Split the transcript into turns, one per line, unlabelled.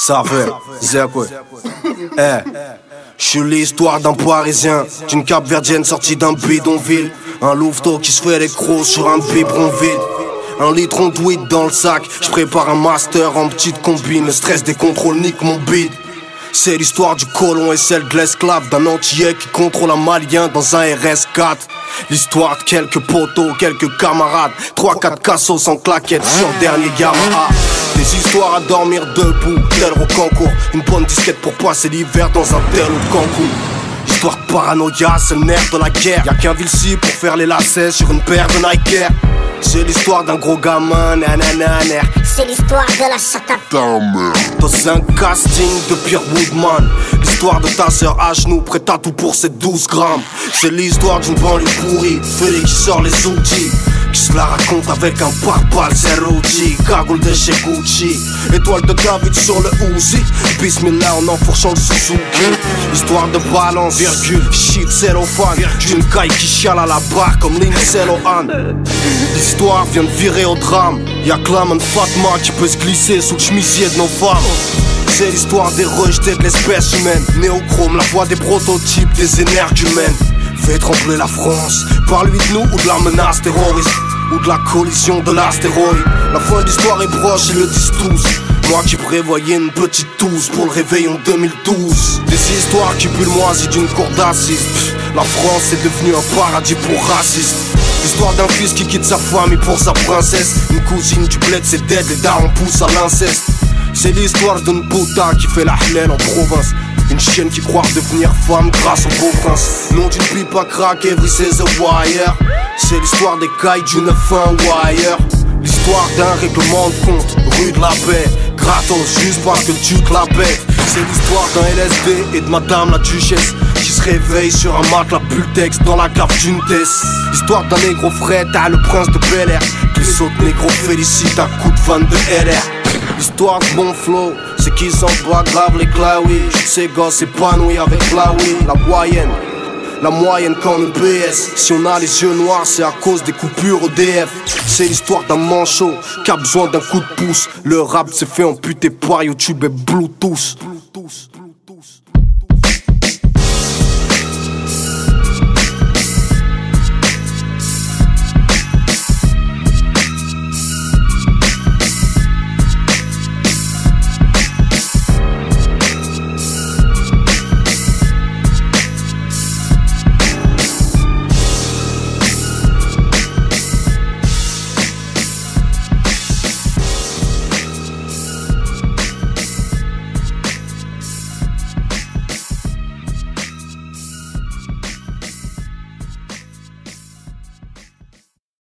Ça fait, c'est quoi? Je suis l'histoire d'un Parisien, d'une Cap-Verdienne sortie d'un bidonville. Un louveteau qui se fait les crocs sur un biberon vide. Un litron de weed dans le sac, je prépare un master en petite combine. Le stress des contrôles nique mon bide. C'est l'histoire du colon et celle de l'esclave, d'un antillais qui contrôle un malien dans un RS4. L'histoire de quelques poteaux, quelques camarades, 3-4 cassos en claquettes sur le dernier Yamaha. Des histoires à dormir debout, tel Rocancourt. Une bonne disquette pour passer l'hiver dans un tel ou de Cancun. Histoire de paranoïa, c'est le nerf de la guerre. Y'a qu'un Vilsi pour faire les lacets sur une paire de Nike Air. C'est l'histoire d'un gros gamin, nanananer.
C'est l'histoire de la chatte à
dans un casting de Pierre Woodman. L'histoire de ta sœur à genoux, prête à tout pour ses 12 grammes. C'est l'histoire d'une banlieue pourrie, Félix qui sort les outils, qui se la raconte avec un pare-balles Zerouti, cagoule de chez Gucci, étoile de David sur le Uzi, Bismillah en enfourchant le Suzuki. Histoire de balance, virgule, shit cellophane, d'une caille qui chiale à la barre comme Lindsay Lohan. L'histoire vient de virer au drame, y'a Claman Fatma qui peut se glisser sous le chemisier de nos femmes. C'est l'histoire des rejetés de l'espèce humaine, Néochrome, la voix des prototypes des énergumènes. Fait trembler la France, parle-lui de nous ou de la menace terroriste, ou de la collision de l'astéroïde. La fin de l'histoire est proche, ils le disent tous. Moi qui prévoyais une petite touze pour le réveillon 2012. Des histoires qui puent le moisi d'une cour d'assises. La France est devenue un paradis pour racistes. L'histoire d'un fils qui quitte sa famille pour sa princesse. Une cousine du bled, c'est dead, les darons poussent à l'inceste. C'est l'histoire d'une puta qui fait la hlène en province. Une chienne qui croit devenir femme grâce au beau prince. Nom d'une pipe à crack, every says a wire. C'est l'histoire des cailles d'une fin wire. L'histoire d'un règlement de compte, rue de la paix, gratos juste parce que tu te la bêtes. C'est l'histoire d'un LSD et de madame la duchesse qui se réveille sur un matelas Bultex dans la cave d'une Tess. L'histoire d'un négro frais, t'as le prince de Bel-Air qui saute négro félicite un coup de van de LR. L'histoire de bon flow, c'est qu'ils s'envoient grave les claouis. Ces gosses s'épanouis avec la oui, la moyenne quand on BS. Si on a les yeux noirs, c'est à cause des coupures EDF. C'est l'histoire d'un manchot qui a besoin d'un coup de pouce. Le rap s'est fait amputer par YouTube et Bluetooth.